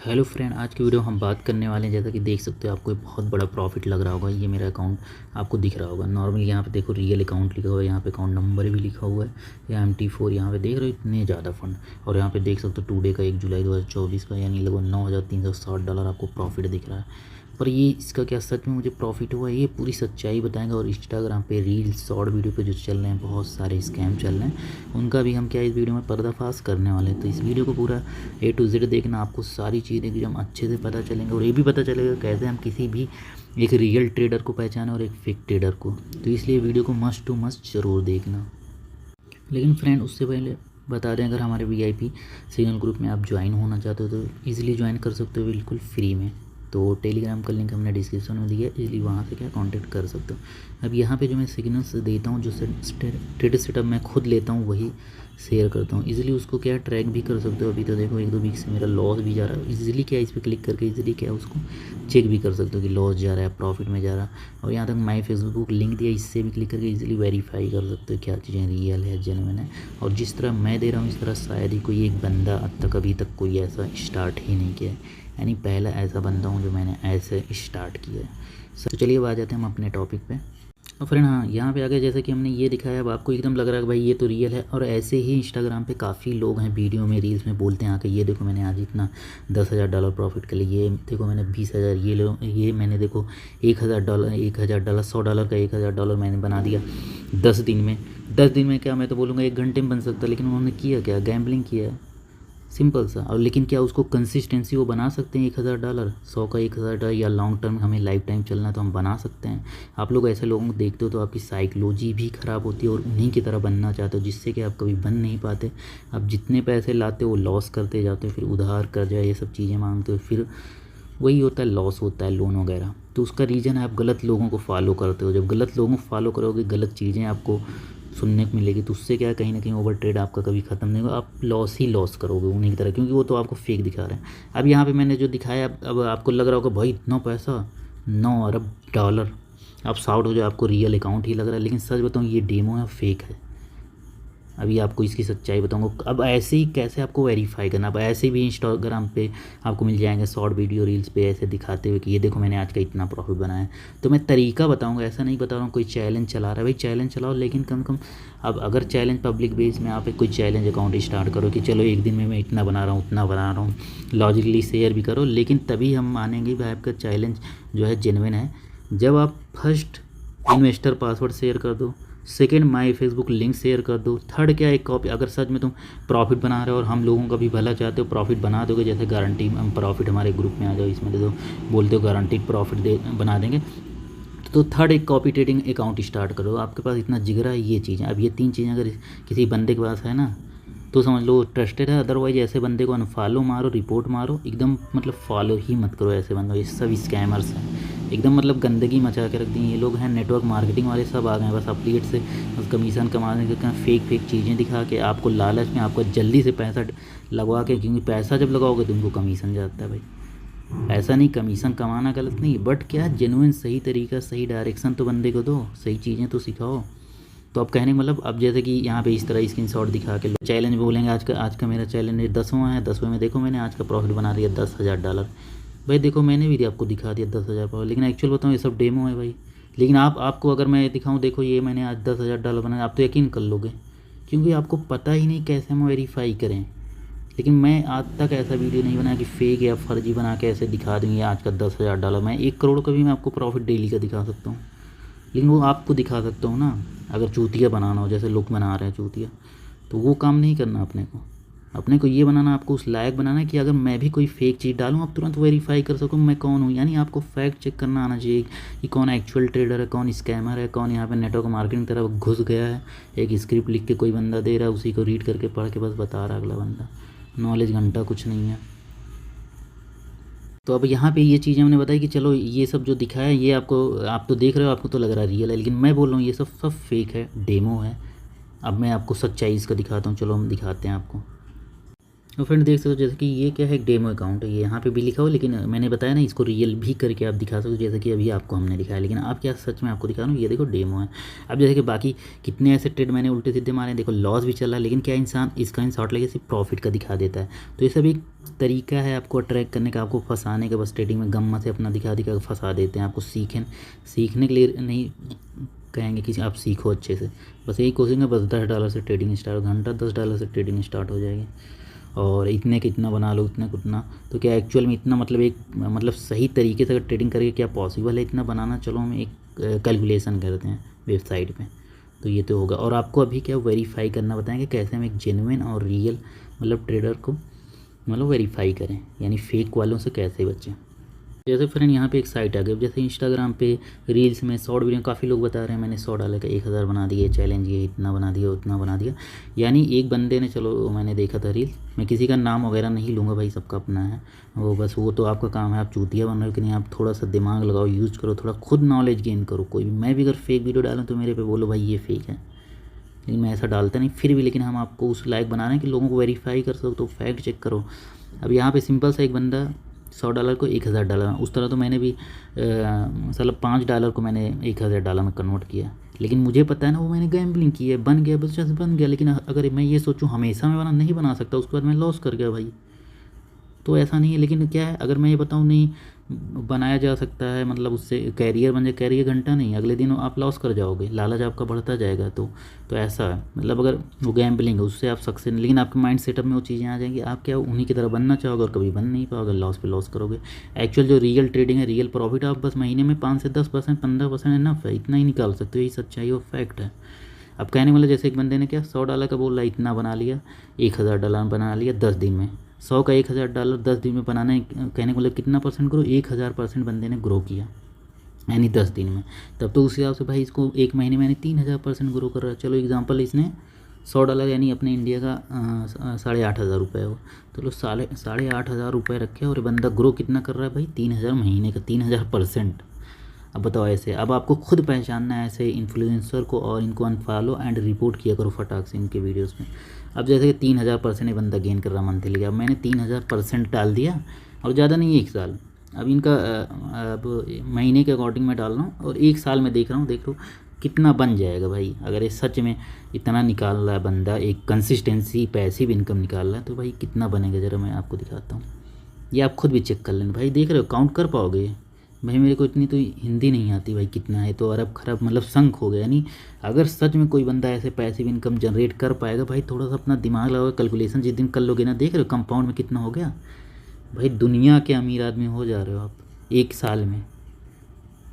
Hello friend, आज की video हम बात करने वाले हैं। जैसा कि देख सकते हो, आपको एक बहुत बड़ा प्रॉफिट लग रहा होगा। ये मेरा अकाउंट आपको दिख रहा होगा। नॉर्मली यहाँ पे देखो रियल अकाउंट लिखा हुआ है, यहाँ पे अकाउंट नंबर भी लिखा हुआ है या MT4। यहाँ पे देख रहे हो इतने ज़्यादा फंड। और यहाँ पे देख सकते हो टुडे का 1 जुलाई 2024 का यानी लगभग $9,360 आपको प्रॉफिट दिख रहा है। पर ये इसका क्या सच में मुझे प्रॉफिट हुआ है, ये पूरी सच्चाई बताएंगे। और इंस्टाग्राम पे रील्स शॉर्ट वीडियो पे जो चल रहे हैं, बहुत सारे स्कैम चल रहे हैं, उनका भी हम क्या इस वीडियो में पर्दाफाश करने वाले हैं। तो इस वीडियो को पूरा A to Z देखना, आपको सारी चीज़ें एकदम अच्छे से पता चलेंगे। और ये भी पता चलेगा कैसे हम किसी भी एक रियल ट्रेडर को पहचाने और एक फेक ट्रेडर को। तो इसलिए वीडियो को मस्ट टू मस्ट ज़रूर देखना। लेकिन फ्रेंड, उससे पहले बता दें, अगर हमारे VIP सिग्नल ग्रुप में आप ज्वाइन होना चाहते हो तो ईज़िली ज्वाइन कर सकते हो, बिल्कुल फ्री में। तो टेलीग्राम का लिंक हमने डिस्क्रिप्शन में दिया है, इजीली वहाँ से क्या कांटेक्ट कर सकते हो। अब यहाँ पे जो मैं सिग्नल्स देता हूँ, जो ट्रेड सेटअप मैं खुद लेता हूँ, वही शेयर करता हूँ। इजीली उसको क्या ट्रैक भी कर सकते हो। अभी तो देखो 1-2 वीक से मेरा लॉस भी जा रहा है। इजीली क्या इस पर क्लिक करके इजीली क्या उसको चेक भी कर सकते हो कि लॉस जा रहा है, प्रॉफिट में जा रहा है। और यहाँ तक माई फेसबुक लिंक दिया, इससे भी क्लिक करके इजीली वेरीफाई कर सकते हो क्या चीज़ें रियल है, जेन्युइन है। और जिस तरह मैं दे रहा हूँ, इस तरह शायद ही कोई एक बंदा अब तक अभी तक कोई ऐसा स्टार्ट ही नहीं किया है। यानी पहला ऐसा बंदा हूँ जो मैंने ऐसे स्टार्ट किया है। तो चलिए अब आ जाते हैं हम अपने टॉपिक पे। और फ्रेंड हाँ, यहाँ पे आगे जैसे कि हमने ये दिखाया, अब आपको एकदम लग रहा है कि भाई ये तो रियल है। और ऐसे ही इंस्टाग्राम पे काफ़ी लोग हैं, वीडियो में रील्स में बोलते हैं आके, ये देखो मैंने आज इतना $10,000 प्रॉफिट कर लिया, ये देखो मैंने 20,000, ये मैंने देखो $1,000 $100 का $1,000 मैंने बना दिया 10 दिन में। 10 दिन में क्या, मैं तो बोलूँगा 1 घंटे में बन सकता, लेकिन उन्होंने किया क्या, गैम्बलिंग किया है, सिंपल सा। और लेकिन क्या उसको कंसिस्टेंसी वो बना सकते हैं $1,000, 100 का $1,000, या लॉन्ग टर्म हमें लाइफ टाइम चलना है तो हम बना सकते हैं। आप लोग ऐसे लोगों को देखते हो तो आपकी साइकोलॉजी भी ख़राब होती है और उन्हीं की तरह बनना चाहते हो, जिससे कि आप कभी बन नहीं पाते। आप जितने पैसे लाते हो वो लॉस करते जाते हो, फिर उधार कर्जा ये सब चीज़ें मांगते हो, फिर वही होता है, लॉस होता है, लोन वगैरह। तो उसका रीज़न है आप गलत लोगों को फॉलो करते हो। जब गलत लोगों को फॉलो करोगे, गलत चीज़ें आपको सुनने को मिलेगी, तो उससे क्या है, कहीं ना कहीं ओवर ट्रेड आपका कभी ख़त्म नहीं होगा। आप लॉस ही लॉस करोगे उन्हीं की तरह, क्योंकि वो तो आपको फेक दिखा रहे हैं। अब यहाँ पे मैंने जो दिखाया, अब आपको लग रहा होगा भाई इतना पैसा, $9 अरब। आप शाउट हो जाओ, आपको रियल अकाउंट ही लग रहा है, लेकिन सच बताऊँ ये डेमो है, फेक है। अभी आपको इसकी सच्चाई बताऊंगा। अब ऐसे ही कैसे आपको वेरीफाई करना, अब ऐसे भी इंस्टाग्राम पे आपको मिल जाएंगे शॉर्ट वीडियो रील्स पे ऐसे दिखाते हुए कि ये देखो मैंने आज का इतना प्रॉफिट बनाया है। तो मैं तरीका बताऊंगा, ऐसा नहीं बता रहा हूँ कोई चैलेंज चला रहा है। भाई चैलेंज चलाओ, लेकिन कम से कम अब अगर चैलेंज पब्लिक बेस में आप एक कोई चैलेंज अकाउंट स्टार्ट करो कि चलो एक दिन में मैं इतना बना रहा हूँ, उतना बना रहा हूँ, लॉजिकली शेयर भी करो, लेकिन तभी हम मानेंगे भाई आपका चैलेंज जो है जेन्युइन है। जब आप फर्स्ट इन्वेस्टर पासवर्ड शेयर कर दो, second my Facebook link share कर दो, थर्ड क्या एक कॉपी, अगर सच में तुम प्रॉफिट बना रहे हो और हम लोगों का भी भला चाहते हो, प्रॉफिट बना दोगे, जैसे गारंटी हम प्रॉफिट हमारे ग्रुप में आ जाओ, इसमें दे दो, बोलते हो गारंटीड प्रॉफिट दे बना देंगे, तो थर्ड एक कॉपी ट्रेडिंग अकाउंट स्टार्ट करो। आपके पास इतना जिगरा है, ये चीज़ें, अब ये 3 चीज़ें अगर किसी बंदे के पास है ना, तो समझ लो ट्रस्टेड है। अदरवाइज ऐसे बंदे को अनफॉलो मारो, रिपोर्ट मारो, एकदम मतलब फॉलो ही मत करो ऐसे बंदों। ये सब स्कैमर्स हैं, एकदम मतलब गंदगी मचा के रख दी ये लोग हैं। नेटवर्क मार्केटिंग वाले सब आ गए हैं, बस अफिलिएट से बस कमीशन कमाने के फेक चीज़ें दिखा के आपको लालच में, आपको जल्दी से पैसा लगवा के, क्योंकि पैसा जब लगाओगे तो उनको कमीशन जाता है। भाई ऐसा नहीं, कमीशन कमाना गलत नहीं, बट क्या जेन्युइन सही तरीका, सही डायरेक्शन तो बंदे को दो, सही चीज़ें तो सिखाओ। तो अब कहने का मतलब, अब जैसे कि यहाँ पे इस तरह स्क्रीनशॉट दिखा के चैलेंज बोलेंगे, आज का मेरा चैलेंज 10वां है, 10वें में देखो मैंने आज का प्रॉफिट बना दिया $10,000। भाई देखो मैंने भी आपको दिखा दिया 10,000 प्रॉफिट, लेकिन एक्चुअल बताऊँ ये सब डेमो है भाई। लेकिन आपको अगर मैं दिखाऊँ, देखो ये मैंने आज $10,000 बनाया, आप तो यकीन कर लोगे, क्योंकि आपको पता ही नहीं कैसे हम वेरीफाई करें। लेकिन मैं आज तक ऐसा वीडियो नहीं बनाया कि फेक या फर्जी बना के ऐसे दिखा देंगे आज का $10,000। मैं 1 करोड़ का भी मैं आपको प्रॉफिट डेली का दिखा सकता हूँ, लेकिन वो आपको दिखा सकता हूँ ना। अगर चूतिया बनाना हो, जैसे लोग बना रहे हैं चूतिया, तो वो काम नहीं करना अपने को ये बनाना, आपको उस लायक बनाना है कि अगर मैं भी कोई फेक चीज़ डालूँ, आप तुरंत वेरीफाई कर सको मैं कौन हूँ। यानी आपको फैक्ट चेक करना आना चाहिए कि कौन एक्चुअल ट्रेडर है, कौन स्कैमर है, कौन यहाँ पे नेटवर्क मार्केटिंग तरफ घुस गया है। एक स्क्रिप्ट लिख के कोई बंदा दे रहा है, उसी को रीड करके पढ़ के बस बता रहा है अगला बंदा, नॉलेज घंटा कुछ नहीं है। तो अब यहाँ पे ये चीज़ें हमने बताई कि चलो ये सब जो दिखाया है ये आपको, आप तो देख रहे हो, आपको तो लग रहा है रियल है, लेकिन मैं बोल रहा हूँ ये सब सब फेक है, डेमो है। अब मैं आपको सच्चाई इसका दिखाता हूँ, चलो हम दिखाते हैं आपको। तो फ्रेंड देख सकते हो जैसे कि ये क्या है, एक डेमो अकाउंट है, ये यहाँ पे भी लिखा हो, लेकिन मैंने बताया ना इसको रियल भी करके आप दिखा सकते हो, जैसे कि अभी आपको हमने दिखाया। लेकिन आप क्या सच में आपको दिखा रहा हूँ, ये देखो डेमो है। अब जैसे कि बाकी कितने ऐसे ट्रेड मैंने उल्टे सीधे मारे, देखो लॉस भी चला है, लेकिन क्या इंसान इसका इन शॉर्ट लेके सिर्फ प्रॉफिट का दिखा देता है। तो ये सब एक तरीका है आपको अट्रैक्ट करने का, आपको फंसाने का। बस ट्रेडिंग में गम्मा से अपना दिखा दिखा फंसा देते हैं आपको। सीखने के लिए नहीं कहेंगे कि आप सीखो अच्छे से, बस यही कोशिश है। बस $10 से ट्रेडिंग स्टार्ट, घंटा $10 से ट्रेडिंग स्टार्ट हो जाएगी, और इतने का इतना बना लो, इतना कितना। तो क्या एक्चुअल में इतना मतलब एक मतलब सही तरीके से अगर ट्रेडिंग करके क्या पॉसिबल है इतना बनाना? चलो हम एक कैलकुलेशन करते हैं वेबसाइट पे, तो ये तो होगा। और आपको अभी क्या वेरीफाई करना बताएंगे, कैसे हम एक जेन्युइन और रियल मतलब ट्रेडर को मतलब वेरीफाई करें, यानी फेक वालों से कैसे बचें। जैसे फ्रेंड यहाँ पे एक साइट आ गई, जैसे इंस्टाग्राम पे रील्स में शॉर्ट वीडियो काफ़ी लोग बता रहे हैं मैंने $100 का 1000 बना दिए, चैलेंज ये इतना बना दिया उतना बना दिया। यानी एक बंदे ने, चलो मैंने देखा था रील्स, मैं किसी का नाम वगैरह नहीं लूँगा भाई, सबका अपना है वो, बस वो तो आपका काम है, आप चूतिया बन रहे हो कि नहीं। आप थोड़ा सा दिमाग लगाओ, यूज़ करो, थोड़ा खुद नॉलेज गेन करो। कोई भी, मैं भी अगर फेक वीडियो डालूँ तो मेरे पे बोलो भाई ये फेक है, लेकिन मैं ऐसा डालता नहीं फिर भी। लेकिन हम आपको उस लायक बना रहे हैं कि लोगों को वेरीफाई कर सको, तो फैक्ट चेक करो। अब यहाँ पे सिंपल सा एक बंदा $100 को $1000, उस तरह तो मैंने भी मतलब $5 को मैंने $1000 में कन्वर्ट किया। लेकिन मुझे पता है ना वो मैंने गैम्बलिंग की है, बन गया बस, जैसे बन गया। लेकिन अगर मैं ये सोचूं हमेशा मैं नहीं बना सकता, उसके बाद मैं लॉस कर गया भाई, तो ऐसा नहीं है। लेकिन क्या है, अगर मैं ये बताऊँ नहीं बनाया जा सकता है, मतलब उससे कैरियर बन जाए, कैरियर घंटा नहीं, अगले दिन आप लॉस कर जाओगे, लालच आपका बढ़ता जाएगा। तो ऐसा है, मतलब अगर वो गैम्बलिंग है उससे आप सक्सेस, लेकिन आपके माइंड सेटअप में वो चीज़ें आ जाएंगी, आप क्या उन्हीं की तरह बनना चाहोगे और कभी बन नहीं पाओगे, लॉस पे लॉस करोगे। एक्चुअल जो रियल ट्रेडिंग है, रियल प्रॉफिट, आप बस महीने में 5 से 10%, 15% इनफ है, इतना ही निकाल सकते हो, यही सच्चाई और फैक्ट है। अब कहने वाला जैसे एक बंदे ने क्या $100 का बोल रहा है, इतना बना लिया, $1000 बना लिया 10 दिन में। 100 का $1000 10 दिन में बनाने, कहने को मतलब कितना परसेंट ग्रो, 1000% बंदे ने ग्रो किया, यानी 10 दिन में। तब तो उस हिसाब से भाई इसको एक महीने में यानी 3000% ग्रो कर रहा है। चलो एग्जांपल, इसने $100 यानी अपने इंडिया का 8500 रुपये हो, तो लो 8500 रुपये रखे, और बंदा ग्रो कितना कर रहा है भाई, 3000 महीने का, 3000%। अब बताओ ऐसे, अब आपको खुद पहचानना है ऐसे इन्फ्लुएंसर को, और इनको अनफॉलो एंड रिपोर्ट किया करो फटाक से इनके वीडियोस में। अब जैसे कि 3000% बंदा गेन कर रहा मंथली, अब मैंने 3000% डाल दिया, और ज़्यादा नहीं, 1 साल। अब इनका अब महीने के अकॉर्डिंग मैं डाल रहा हूँ, और 1 साल में देख रहा हूँ, देख लो कितना बन जाएगा भाई। अगर ये सच में इतना निकाल रहा है बंदा, एक कंसिस्टेंसी पैसिव इनकम निकाल रहा है, तो भाई कितना बनेगा ज़रा मैं आपको दिखाता हूँ। ये आप खुद भी चेक कर लेना भाई, देख रहे हो काउंट कर पाओगे भाई। मेरे को इतनी तो हिंदी नहीं आती भाई, कितना है तो अरब खरब मतलब संख हो गया। यानी अगर सच में कोई बंदा ऐसे पैसिव इनकम जनरेट कर पाएगा भाई, थोड़ा सा अपना दिमाग लगाओ, कैलकुलेशन जिस दिन कर लोगे ना, देख रहे हो कंपाउंड में कितना हो गया भाई। दुनिया के अमीर आदमी हो जा रहे हो आप 1 साल में,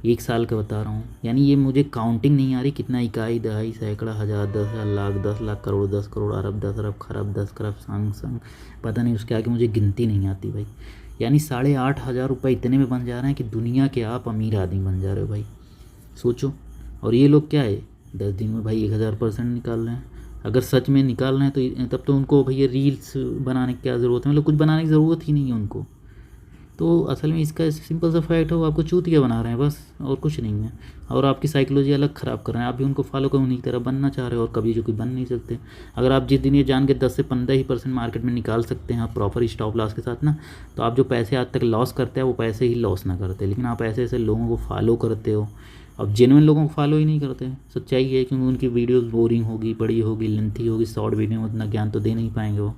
1 साल का बता रहा हूँ। यानी ये मुझे काउंटिंग नहीं आ रही, कितना इकाई, दहाई, सैकड़ा, हज़ार, 10,000, लाख, 10 लाख, करोड़, 10 करोड़, अरब, 10 अरब, खरब, 10 खरब, संग पता नहीं उसके आगे मुझे गिनती नहीं आती भाई। यानी 8500 रुपये इतने में बन जा रहे हैं कि दुनिया के आप अमीर आदमी बन जा रहे हो भाई, सोचो। और ये लोग क्या है 10 दिन में भाई 1000% निकाल रहे हैं। अगर सच में निकाल रहे हैं तो तब तो उनको भैया रील्स बनाने की क्या ज़रूरत है, मतलब कुछ बनाने की ज़रूरत ही नहीं है उनको। तो असल में इसका सिंपल सा फैक्ट है, वो आपको चूतिया बना रहे हैं बस, और कुछ नहीं है। और आपकी साइकोलॉजी अलग ख़राब कर रहे हैं, आप भी उनको फॉलो कर उन्हीं की तरह बनना चाह रहे हो, और कभी जो कोई बन नहीं सकते। अगर आप जिस दिन ये जान के 10 से 15% मार्केट में निकाल सकते हैं आप प्रॉपर स्टॉप लॉस के साथ ना, तो आप जो पैसे आज तक लॉस करते हैं वो पैसे ही लॉस ना करते। लेकिन आप ऐसे ऐसे लोगों को फॉलो करते हो, अब जेन्युइन लोगों को फॉलो ही नहीं करते। सच्चाई है, क्योंकि उनकी वीडियोस बोरिंग होगी, बड़ी होगी, लेंथी होगी, शॉर्ट वीडियो में उतना ज्ञान तो दे नहीं पाएंगे वो।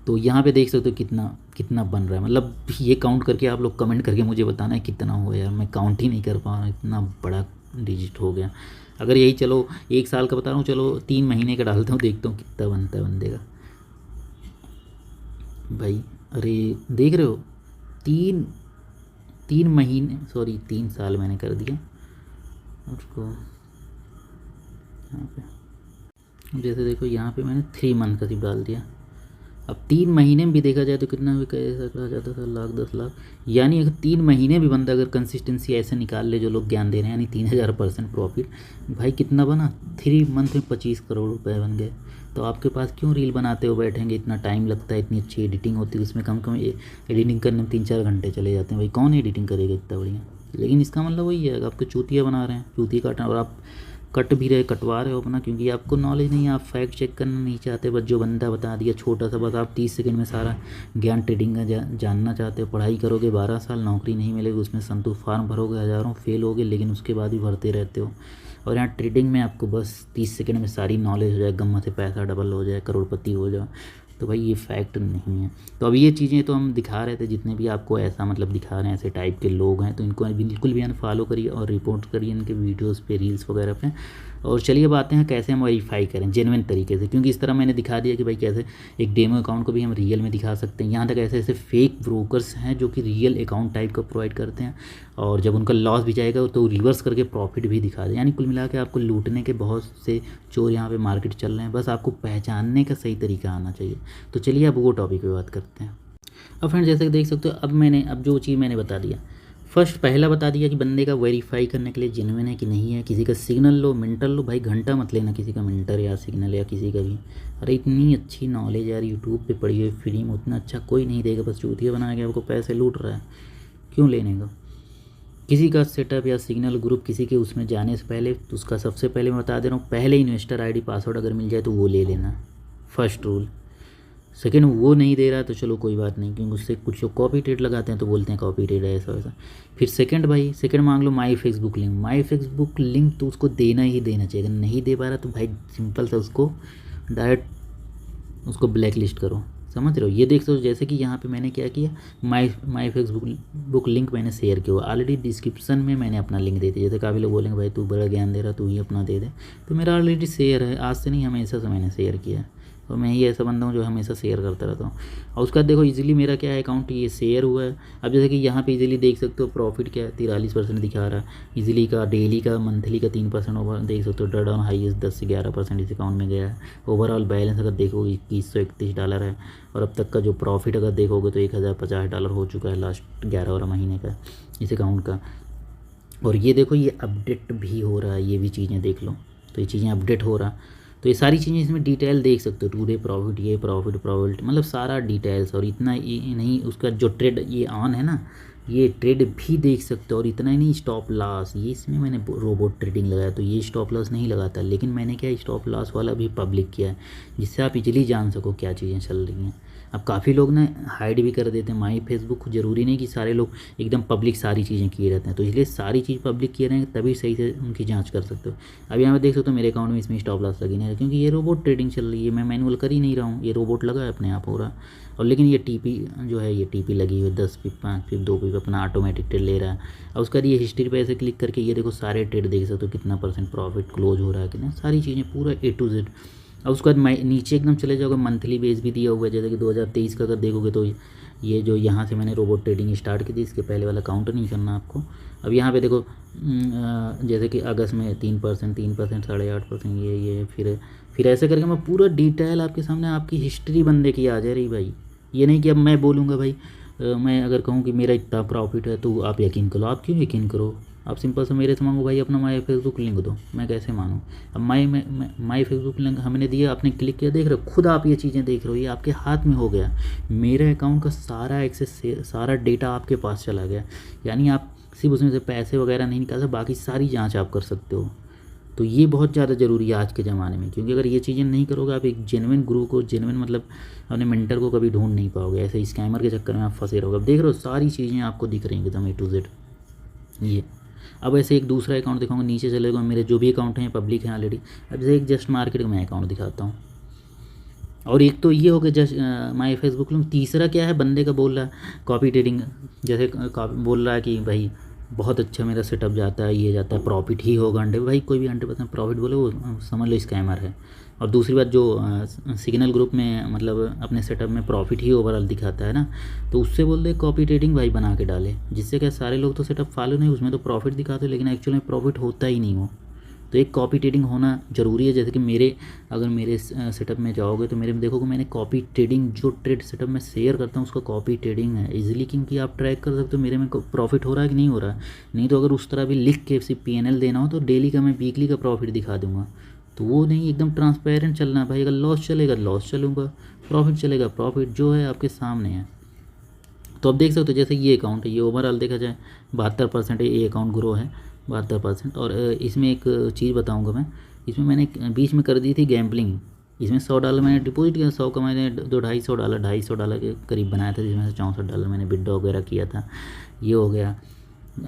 तो यहाँ पे देख सकते हो कितना कितना बन रहा है। मतलब ये काउंट करके आप लोग कमेंट करके मुझे बताना है कितना हुआ यार, मैं काउंट ही नहीं कर पा रहा, इतना बड़ा डिजिट हो गया। अगर यही चलो 1 साल का बता रहा हूँ, चलो 3 महीने का डालता हूँ, देखता हूँ कितना बनता है बंदे का भाई। अरे देख रहे हो, 3 महीने, सॉरी 3 साल मैंने कर दिया उसको यहाँ पे। जैसे देखो यहाँ पे मैंने 3 मंथ का सिर्फ डाल दिया। अब 3 महीने में भी देखा जाए तो कितना भी कैसा कहा जाता था, लाख 10 लाख। यानी अगर 3 महीने भी बंदा अगर कंसिस्टेंसी ऐसे निकाल ले जो लोग ज्ञान दे रहे हैं, यानी 3000% प्रॉफिट भाई, कितना बना 3 मंथ में 25 करोड़ रुपए बन गए। तो आपके पास क्यों रील बनाते हो बैठेंगे, इतना टाइम लगता है, इतनी अच्छी एडिटिंग होती है उसमें, कम एडिटिंग करने में 3-4 घंटे चले जाते हैं भाई, कौन एडिटिंग करेगा इतना बढ़िया। लेकिन इसका मतलब वही है, आपको चूतिया बना रहे हैं, चूतिया काटना। और आप कट भी रहे, कटवा रहे हो अपना, क्योंकि आपको नॉलेज नहीं है, आप फैक्ट चेक करना नहीं चाहते। बस जो बंदा बता दिया छोटा सा, बस आप 30 सेकंड में सारा ज्ञान ट्रेडिंग का जानना चाहते हो। पढ़ाई करोगे 12 साल, नौकरी नहीं मिलेगी, उसमें संतु फॉर्म भरोगे हज़ारों, फेल होगे, लेकिन उसके बाद भी भरते रहते हो। और यहाँ ट्रेडिंग में आपको बस 30 सेकंड में सारी नॉलेज हो जाए, गम्मा से पैसा डबल हो जाए, करोड़पति हो जाए, तो भाई ये फैक्ट नहीं है। तो अब ये चीज़ें तो हम दिखा रहे थे, जितने भी आपको ऐसा मतलब दिखा रहे हैं ऐसे टाइप के लोग हैं, तो इनको बिल्कुल भी अनफॉलो करिए और रिपोर्ट करिए इनके वीडियोस पे, रील्स वगैरह पे। और चलिए अब आते हैं कैसे हम वेरीफाई करें जेन्युइन तरीके से, क्योंकि इस तरह मैंने दिखा दिया कि भाई कैसे एक डेमो अकाउंट को भी हम रियल में दिखा सकते हैं। यहाँ तक ऐसे ऐसे फेक ब्रोकर्स हैं जो कि रियल अकाउंट टाइप का प्रोवाइड करते हैं, और जब उनका लॉस भी जाएगा तो रिवर्स करके प्रॉफिट भी दिखा दें। यानी कुल मिला के आपको लूटने के बहुत से चोर यहाँ पे मार्केट चल रहे हैं, बस आपको पहचानने का सही तरीका आना चाहिए। तो चलिए अब वो टॉपिक पे बात करते हैं। अब फ्रेंड्स जैसे कि देख सकते हो, अब जो चीज़ मैंने बता दिया, पहला बता दिया कि बंदे का वेरीफाई करने के लिए जेन्युइन है कि नहीं है। किसी का सिग्नल लो, मिंटल लो, भाई घंटा मत लेना किसी का मिंटर या सिग्नल या किसी का भी। अरे इतनी अच्छी नॉलेज यार यूट्यूब पे पड़ी हुई फ्री में, उतना अच्छा कोई नहीं देगा, बस चूतिया बना के आपको पैसे लूट रहा है, क्यों लेने का। किसी का सेटअप या सिग्नल ग्रुप किसी के उसमें जाने से पहले, तो उसका सबसे पहले मैं बता दे रहा हूँ, पहले इन्वेस्टर आईडी पासवर्ड अगर मिल जाए तो वो ले लेना, फर्स्ट रूल। सेकेंड, वो नहीं दे रहा तो चलो कोई बात नहीं, क्योंकि उससे कुछ लोग कॉपी ट्रेड लगाते हैं तो बोलते हैं कॉपी ट्रेड है ऐसा वैसा। फिर सेकंड मांग लो माई फेसबुक लिंक तो उसको देना ही देना चाहिए। अगर नहीं दे पा रहा तो भाई सिंपल सा उसको डायरेक्ट उसको ब्लैक लिस्ट करो, समझ रहे हो। ये देख सकते हो जैसे कि यहाँ पे मैंने क्या किया, माई फेसबुक लिंक मैंने शेयर किया, ऑलरेडी डिस्क्रिप्शन में मैंने अपना लिंक दे दिया। जैसे काफ़ी लोग बोलेंगे भाई तू बड़ा ज्ञान दे रहा, तू ही अपना दे दे, तो मेरा ऑलरेडी शेयर है, आज से नहीं हमेशा से मैंने शेयर किया है। और मैं ही ऐसा बंदा हूँ जो हमेशा शेयर करता रहता हूँ। और उसका देखो इजीली मेरा क्या है, अकाउंट ये शेयर हुआ है। अब जैसे कि यहाँ पे इजीली देख सकते हो प्रॉफिट क्या है, 43% दिखा रहा है इजीली का, डेली का, मंथली का 3% ओवर देख सकते हो। ड्रॉडाउन हाईएस्ट 10 से 11% इस अकाउंट में गया है। ओवरऑल बैलेंस अगर देखोगे $2131 है, और अब तक का जो प्रॉफिट अगर देखोगे तो $1050 हो चुका है लास्ट 11 महीने का इस अकाउंट का। और ये देखो ये अपडेट भी हो रहा है, ये भी चीज़ें देख लो, तो ये चीज़ें अपडेट हो रहा। तो ये सारी चीज़ें इसमें डिटेल देख सकते हो, टुडे प्रॉफिट, ये प्रॉफिट मतलब सारा डिटेल्स। और इतना ये नहीं, उसका जो ट्रेड ये ऑन है ना, ये ट्रेड भी देख सकते हो। और इतना ही नहीं, स्टॉप लॉस, ये इसमें मैंने रोबोट ट्रेडिंग लगाया, तो ये स्टॉप लॉस नहीं लगाता, लेकिन मैंने क्या स्टॉप लॉस वाला भी पब्लिक किया है, जिससे आप इजीली जान सको क्या चीज़ें चल रही हैं। अब काफ़ी लोग ना हाइड भी कर देते हैं माई फेसबुक, ज़रूरी नहीं कि सारे लोग एकदम पब्लिक सारी चीज़ें किए रहते हैं, तो इसलिए सारी चीज़ पब्लिक किए रहेंगे तभी सही से उनकी जांच कर सकते हो। अब यहाँ पे देख सकते हो मेरे अकाउंट में इसमें स्टॉप लॉस लगी नहीं है, क्योंकि ये रोबोट ट्रेडिंग चल रही है, मैं मैनुअल कर ही नहीं रहा हूँ, ये रोबोट लगा है अपने आप हो रहा। और लेकिन ये टीपी जो है, ये टीपी लगी हुई 10 पिप 5 पिप 2 पिप अपना ऑटोमेटिक ट्रेड ले रहा है। और उसका ये हिस्ट्री पे ऐसे क्लिक करके ये देखो सारे ट्रेड देख सकते हो, कितना % प्रॉफिट क्लोज हो रहा है, कितना सारी चीज़ें पूरा A to Z। अब उसके बाद नीचे एकदम चले जाओगे, मंथली बेस भी दिया हुआ है, जैसे कि 2023 का अगर देखोगे तो ये जो यहाँ से मैंने रोबोट ट्रेडिंग स्टार्ट की थी, इसके पहले वाला काउंट नहीं करना आपको। अब यहाँ पे देखो जैसे कि अगस्त में 3%, 8.5%, ये फिर ऐसे करके मैं पूरा डिटेल आपके सामने, आपकी हिस्ट्री बंदे की आ जा रही भाई। ये नहीं कि अब मैं बोलूँगा भाई मैं अगर कहूँ कि मेरा इतना प्रॉफिट है तो आप यकीन करो, आप क्यों यकीन करो। आप सिंपल से मेरे से मांगो भाई अपना माई फेसबुक लिंक दो, मैं कैसे मानूँ। अब माई फेसबुक लिंक हमने दिया, आपने क्लिक किया, देख रहे हो खुद आप ये चीज़ें देख रहे हो, ये आपके हाथ में हो गया। मेरे अकाउंट का सारा एक्सेस, सारा डेटा आपके पास चला गया, यानी आप सिर्फ उसमें से पैसे वगैरह नहीं निकाल सकते, बाकी सारी जाँच आप कर सकते हो। तो ये बहुत ज़्यादा ज़रूरी है आज के ज़माने में, क्योंकि अगर ये चीज़ें नहीं करोगे आप एक जेन्युइन गुरु को, जेन्युइन मतलब अपने मेंटर को कभी ढूंढ नहीं पाओगे, ऐसे स्कैमर के चक्कर में आप फंसे रहोगे। अब देख रहे हो सारी चीज़ें आपको दिख रही हैं एकदम A to Z ये। अब ऐसे एक दूसरा अकाउंट दिखाऊंगा, नीचे चलेगा, मेरे जो भी अकाउंट हैं पब्लिक हैं ऑलरेडी। अब जैसे एक जस्ट मार्केट का मैं अकाउंट दिखाता हूँ, और एक तो ये हो गया जस्ट माई फेसबुक लिंक। तीसरा क्या है, बंदे का बोल रहा है कॉपी ट्रेडिंग, जैसे बोल रहा है कि भाई बहुत अच्छा मेरा सेटअप जाता है, ये जाता है, प्रॉफिट ही होगा 100, भाई कोई भी 100% प्रॉफिट बोले वो समझ लो स्कैमर है। और दूसरी बात जो सिग्नल ग्रुप में मतलब अपने सेटअप में प्रॉफिट ही ओवरऑल दिखाता है ना, तो उससे बोल दे कॉपी ट्रेडिंग भाई बना के डाले, जिससे क्या सारे लोग तो सेटअप फॉलो नहीं, उसमें तो प्रॉफिट दिखाते लेकिन एक्चुअल में प्रॉफिट होता ही नहीं हो। तो एक कॉपी ट्रेडिंग होना ज़रूरी है। जैसे कि अगर मेरे सेटअप में जाओगे तो मेरे में देखोगे मैंने कॉपी ट्रेडिंग, जो ट्रेड सेटअप में शेयर करता हूँ उसका कॉपी ट्रेडिंग है इजीली, क्योंकि आप ट्रैक कर सकते हो मेरे में प्रॉफिट हो रहा है कि नहीं हो रहा है। नहीं तो अगर उस तरह भी लिख के सिर्फ PNL देना हो तो डेली का मैं वीकली का प्रॉफिट दिखा दूंगा, तो वो नहीं, एकदम ट्रांसपेरेंट चलना भाई। अगर लॉस चलेगा लॉस चलूँगा, प्रॉफिट चलेगा प्रॉफिट, जो है आपके सामने है। तो अब देख सकते हो जैसे ये अकाउंट है, ये ओवरऑल देखा जाए 72% ये अकाउंट ग्रो है, 72%। और इसमें एक चीज़ बताऊंगा मैं, इसमें मैंने बीच में कर दी थी गैम्बलिंग। इसमें $100 मैंने डिपॉजिट किया, 100 का मैंने $250 के करीब बनाया था, जिसमें से $64 मैंने विड्रॉ वगैरह किया था। ये हो गया।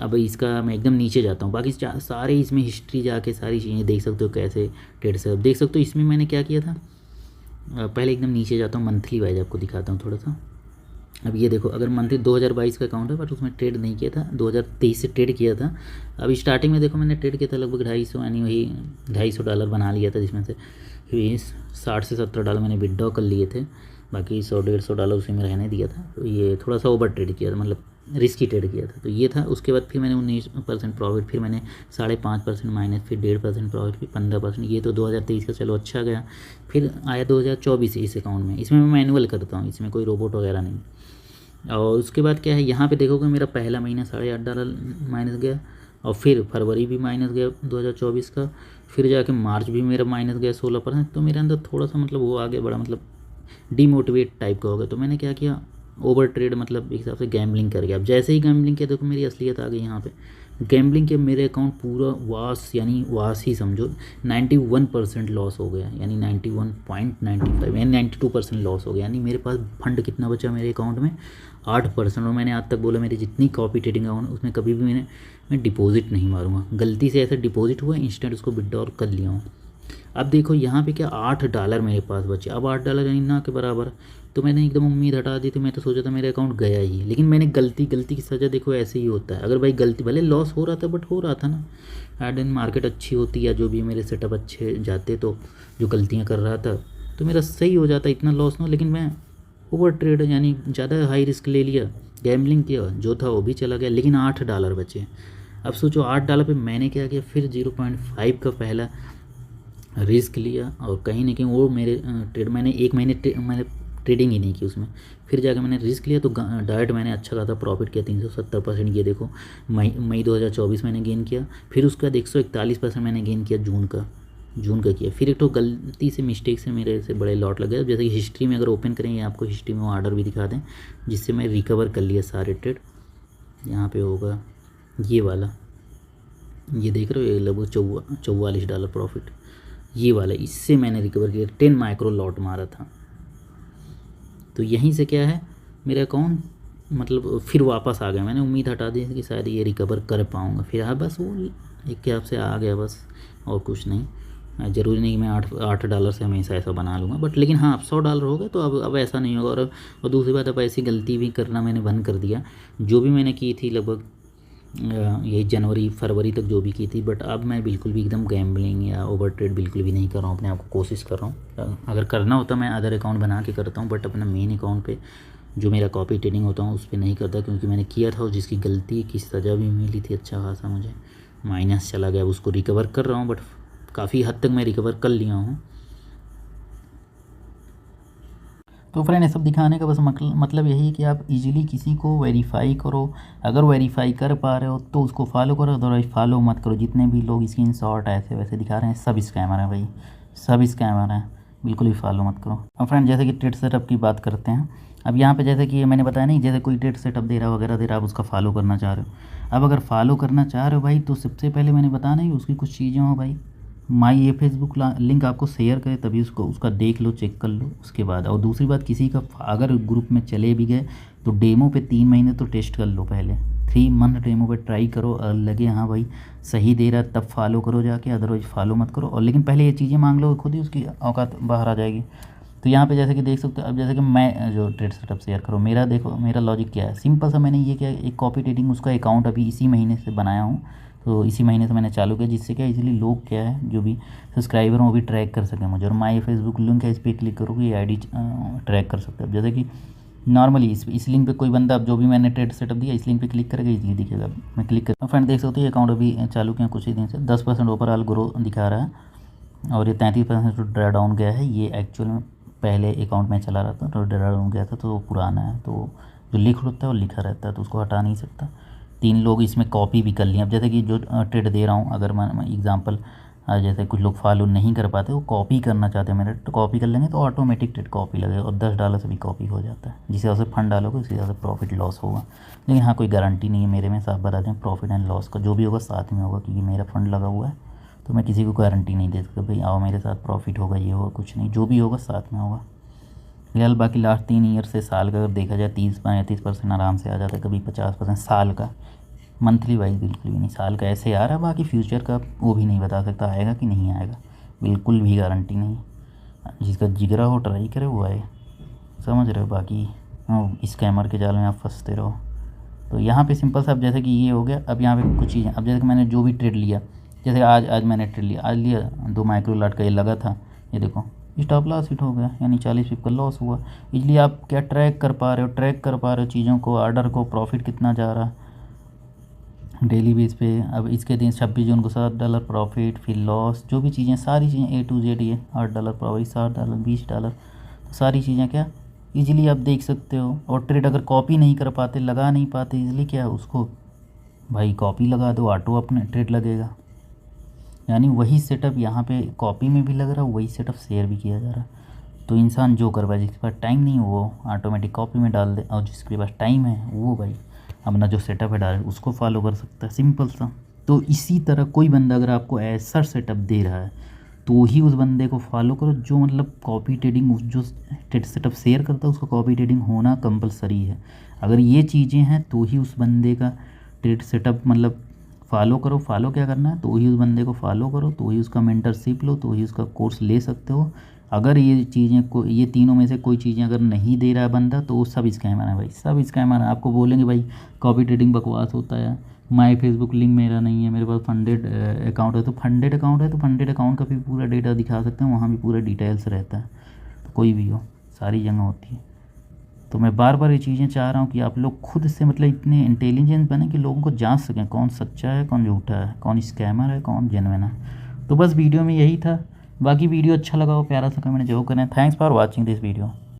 अब इसका मैं एकदम नीचे जाता हूँ, बाकी सारे इसमें हिस्ट्री जाके सारी चीज़ें देख सकते हो कैसे ट्रेड से। अब देख सकते हो इसमें मैंने क्या किया था। पहले एकदम नीचे जाता हूँ, मंथली वाइज आपको दिखाता हूँ थोड़ा सा। अब ये देखो, अगर मंथली 2022 का अकाउंट है, बट उसमें ट्रेड नहीं किया था, 2023 से ट्रेड किया था। अब स्टार्टिंग में देखो मैंने ट्रेड किया था लगभग 250, यानी वही $250 बना लिया था, जिसमें से फिर 60 से $70 मैंने विड्रॉ कर लिए थे, बाकी $100-150 उसी में रहने दिया था। तो ये थोड़ा सा ओवर ट्रेड किया था, मतलब रिस्की ट्रेड किया था, तो ये था। उसके बाद फिर मैंने 19% प्रॉफिट, फिर मैंने 5.5% माइनस, फिर 1.5% प्रॉफिट, फिर 15%। ये तो 2023 का चलो अच्छा गया। फिर आया 2024 इस अकाउंट में, इसमें मैं मैनुअल करता हूँ, इसमें कोई रोबोट वगैरह नहीं। और उसके बाद क्या है, यहाँ पे देखोगे मेरा पहला महीना $8.5 माइनस गया, और फिर फरवरी भी माइनस गया 2024 का, फिर जाके मार्च भी मेरा माइनस गया 16%। तो मेरे अंदर थोड़ा सा मतलब वो आगे बड़ा, मतलब डीमोटिवेट टाइप का हो गया। तो मैंने क्या किया, ओवर ट्रेड, मतलब एक हिसाब से गैम्बलिंग कर गया। अब जैसे ही गैम्बलिंग किया, देखो मेरी असलियत आ गई यहाँ पे। गैम्बलिंग के मेरे अकाउंट पूरा वास, यानी वास ही समझो, 91% लॉस हो गया, यानी 91.95, यानी 92% लॉस हो गया। यानी मेरे पास फंड कितना बचा मेरे अकाउंट में, 8%। और मैंने आज तक बोला मेरी जितनी कॉपी ट्रेडिंग अकाउंट, उसमें कभी भी मैं डिपॉजिट नहीं मारूंगा। गलती से ऐसा डिपॉजिट हुआ, इंस्टेंट उसको विड्रॉ कर लिया हूँ। अब देखो यहाँ पे क्या, $8 मेरे पास बचे। अब $8 यानी ना के बराबर। तो मैंने एकदम उम्मीद हटा दी थी, मैं तो सोचा था मेरे अकाउंट गया ही, लेकिन मैंने गलती की सज़ा, देखो ऐसे ही होता है। अगर भाई गलती, भले लॉस हो रहा था बट हो रहा था ना, एड इन मार्केट अच्छी होती या जो भी मेरे सेटअप अच्छे जाते, तो जो गलतियाँ कर रहा था तो मेरा सही हो जाता, इतना लॉस ना। लेकिन मैं ओवर ट्रेड, यानी ज़्यादा हाई रिस्क ले लिया, गैम्बलिंग किया, जो था वो भी चला गया, लेकिन $8 बचे। अब सोचो $8 पे मैंने क्या किया, फिर 0.5 का पहला रिस्क लिया, और कहीं ना कहीं वो मेरे ट्रेड, मैंने 1 महीने मैंने ट्रेडिंग ही नहीं की उसमें। फिर जाकर मैंने रिस्क लिया, तो डायरेक्ट मैंने अच्छा खासा प्रॉफिट किया, 370%। ये देखो मई 2024 मैंने गेन किया। फिर उसके बाद 141% मैंने गेन किया जून का किया। फिर एक तो गलती से, मिस्टेक से मेरे से बड़े लॉट लग गए। जैसे कि हिस्ट्री में अगर ओपन करेंगे, आपको हिस्ट्री में वो ऑर्डर भी दिखा दें, जिससे मैं रिकवर कर लिया सारे ट्रेड। यहाँ पे होगा ये वाला, ये देख रहे हो, ये लगभग $44 प्रॉफिट, ये वाला, इससे मैंने रिकवर किया, 10 माइक्रो लॉट मारा था। तो यहीं से क्या है, मेरे अकाउंट मतलब फिर वापस आ गया। मैंने उम्मीद हटा दी कि शायद ये रिकवर कर पाऊँगा, फिर हाँ बस वो एक के आप से आ गया बस, और कुछ नहीं। ज़रूरी नहीं कि मैं $8 से हमेशा ऐसा बना लूँगा, बट लेकिन हाँ, अब $100 हो गए तो अब ऐसा नहीं होगा। और दूसरी बात, अब ऐसी गलती भी करना मैंने बंद कर दिया, जो भी मैंने की थी लगभग यही जनवरी फरवरी तक जो भी की थी। बट अब मैं बिल्कुल भी एकदम गैम्बलिंग या ओवर ट्रेड बिल्कुल भी नहीं कर रहा हूँ, अपने आप को कोशिश कर रहा हूँ। अगर करना होता मैं अदर अकाउंट बना के करता हूँ, बट अपना मेन अकाउंट पे जो मेरा कॉपी ट्रेडिंग होता हूँ उस पर नहीं करता, क्योंकि मैंने किया था और जिसकी गलती की सज़ा भी मिली थी, अच्छा खासा मुझे माइनस चला गया। उसको रिकवर कर रहा हूँ, बट काफ़ी हद तक मैं रिकवर कर लिया हूँ। तो फ्रेंड, ये सब दिखाने का बस मतलब यही है कि आप इजीली किसी को वेरीफाई करो। अगर वेरीफाई कर पा रहे हो तो उसको फॉलो करो, अदरवाइज फॉलो मत करो। जितने भी लोग स्क्रीनशॉट ऐसे वैसे दिखा रहे हैं, सब स्कैमर हैं भाई, सब स्कैमर हैं, बिल्कुल भी फॉलो मत करो। अब फ्रेंड, जैसे कि ट्रेड सेटअप की बात करते हैं। अब यहाँ पे जैसे कि मैंने बताया नहीं, जैसे कोई ट्रेड सेटअप दे रहा वगैरह दे रहा, आप उसका फॉलो करना चाह रहे हो। अब अगर फॉलो करना चाह रहे हो भाई, तो सबसे पहले मैंने बताया नहीं, उसकी कुछ चीज़ें हो भाई। माई ये फेसबुक लिंक आपको शेयर करे, तभी उसका देख लो, चेक कर लो उसके बाद। और दूसरी बात, किसी का अगर ग्रुप में चले भी गए तो डेमो पे 3 महीने तो टेस्ट कर लो पहले, 3 मंथ डेमो पे ट्राई करो, और लगे हाँ भाई सही दे रहा तब फॉलो करो जाके, अदरवाइज फॉलो मत करो। और लेकिन पहले ये चीज़ें मांग लो, खुद ही उसकी औकात बाहर आ जाएगी। तो यहाँ पे जैसे कि देख सकते हो, अब जैसे कि मैं जो ट्रेड सेटअप शेयर करो, मेरा देखो, मेरा लॉजिक क्या है, सिंपल सा। मैंने ये क्या, एक कॉपी ट्रेडिंग उसका अकाउंट अभी इसी महीने से बनाया हूँ, तो इसी महीने से मैंने चालू किया, जिससे क्या इजीली लोग क्या है, जो भी सब्सक्राइबर हैं वो भी ट्रैक कर सकें मुझे। और माई फेसबुक लिंक है, इस पर क्लिक करोगे ये आईडी ट्रैक कर सकते हो। जैसे कि नॉर्मली इस लिंक पे कोई बंदा, अब जो भी मैंने ट्रेड सेटअप दिया, इस लिंक पे क्लिक करेगा, इजीली दिखेगा। मैं क्लिक कर, फ्रेंड देख सकते हो, ये अकाउंट अभी चालू किया कुछ ही दिन से, 10% ओवरऑल ग्रो दिखा रहा है, और ये 33% जो ड्रा डाउन गया है, ये एक्चुअल में पहले अकाउंट में चला रहा था, तो ड्रा डाउन गया था, तो पुराना है, तो जो लिख होता है वो लिखा रहता है, तो उसको हटा नहीं सकता। 3 लोग इसमें कॉपी भी कर लिए। अब जैसे कि जो ट्रेड दे रहा हूँ, अगर मैं एग्जांपल जैसे कुछ लोग फॉलो नहीं कर पाते, वो कॉपी करना चाहते हैं मेरा, तो कॉपी कर लेंगे तो ऑटोमेटिक ट्रेड कॉपी लगेगा और $10 से भी कॉपी हो जाता है। जिस हिसाब से फंड डालोगे उसी हिसाब से प्रॉफिट लॉस होगा। लेकिन हाँ, कोई गारंटी नहीं है मेरे में, साफ बता दें, प्रॉफिट एंड लॉस का जो भी होगा साथ में होगा, क्योंकि मेरा फंड लगा हुआ है। तो मैं किसी को गारंटी नहीं दे सकता भाई आओ मेरे साथ प्रॉफिट होगा, ये होगा, कुछ नहीं, जो भी होगा साथ में होगा। फिलहाल बाकी लास्ट 3 ईयर से साल का अगर देखा जाए 30-35% आराम से आ जाता है, कभी 50% साल का। मंथली वाइज बिल्कुल भी नहीं, साल का ऐसे आ रहा है। बाकी फ्यूचर का वो भी नहीं बता सकता आएगा कि नहीं आएगा, बिल्कुल भी गारंटी नहीं। जिसका जिगरा हो ट्राई करे वो आए, समझ रहे हो। बाकी स्कैमर के जाल में आप फंसते रहो। तो यहाँ पे सिंपल सा, अब जैसे कि ये हो गया, अब यहाँ पे कुछ चीज़ें, अब जैसे कि मैंने जो भी ट्रेड लिया, जैसे आज मैंने ट्रेड लिया, आज लिया 2 माइक्रो लॉट का, ये लगा था, ये देखो स्टॉप लॉस हिट हो गया, यानी 40 पिप का लॉस हुआ। इसलिए आप क्या ट्रैक कर पा रहे हो चीज़ों को, ऑर्डर को, प्रॉफिट कितना जा रहा है डेली बेस पे। अब इसके दिन 26 जून को $7 प्रॉफिट, फिर लॉस, जो भी चीज़ें, सारी चीज़ें A to Z, ये $8 प्रॉफिट, $7, $20, तो सारी चीज़ें क्या इजीली आप देख सकते हो। और ट्रेड अगर कॉपी नहीं कर पाते, लगा नहीं पाते इजीली, क्या उसको भाई कॉपी लगा दो, ऑटो अपने ट्रेड लगेगा। यानी वही सेटअप यहाँ पे कॉपी में भी लग रहा है, वही सेटअप शेयर भी किया जा रहा है। तो इंसान जो कर पाए, जिसके पास टाइम नहीं है वो ऑटोमेटिक कॉपी में डाल दे, और जिसके पास टाइम है वो भाई अपना जो सेटअप है डाल उसको फॉलो कर सकता है, सिंपल सा। तो इसी तरह कोई बंदा अगर आपको ऐसा सेटअप दे रहा है तो ही उस बंदे को फॉलो करो, जो मतलब कॉपी ट्रेडिंग, जो ट्रेड सेटअप शेयर करता है उसका कॉपी ट्रेडिंग होना कंपलसरी है। अगर ये चीज़ें हैं तो ही उस बंदे का ट्रेड सेटअप मतलब फॉलो करो। फॉलो क्या करना है, तो ही उस बंदे को फॉलो करो, तो ही उसका मेंटरशिप लो, तो ही उसका कोर्स ले सकते हो। अगर ये चीज़ें को, ये तीनों में से कोई चीज़ें अगर नहीं दे रहा है बंदा, तो वो सब स्कैमर है भाई, सब स्कैमर है। आपको बोलेंगे भाई कॉपी ट्रेडिंग बकवास होता है, माई फेसबुक लिंक मेरा नहीं है, मेरे पास फंडेड अकाउंट है, तो फंडेड अकाउंट है तो फंडेड अकाउंट का भी पूरा डेटा दिखा सकते हैं, वहाँ भी पूरा डिटेल्स रहता है। तो कोई भी हो, सारी जगह होती है। तो मैं बार बार ये चीज़ें चाह रहा हूँ कि आप लोग खुद से मतलब इतने इंटेलिजेंट बने कि लोगों को जांच सकें कौन सच्चा है, कौन झूठा है, कौन स्कैमर है, कौन जेन्युइन है। तो बस वीडियो में यही था। बाकी वीडियो अच्छा लगा हो प्यारा सा कमेंट जरूर करें। Thanks for watching this video.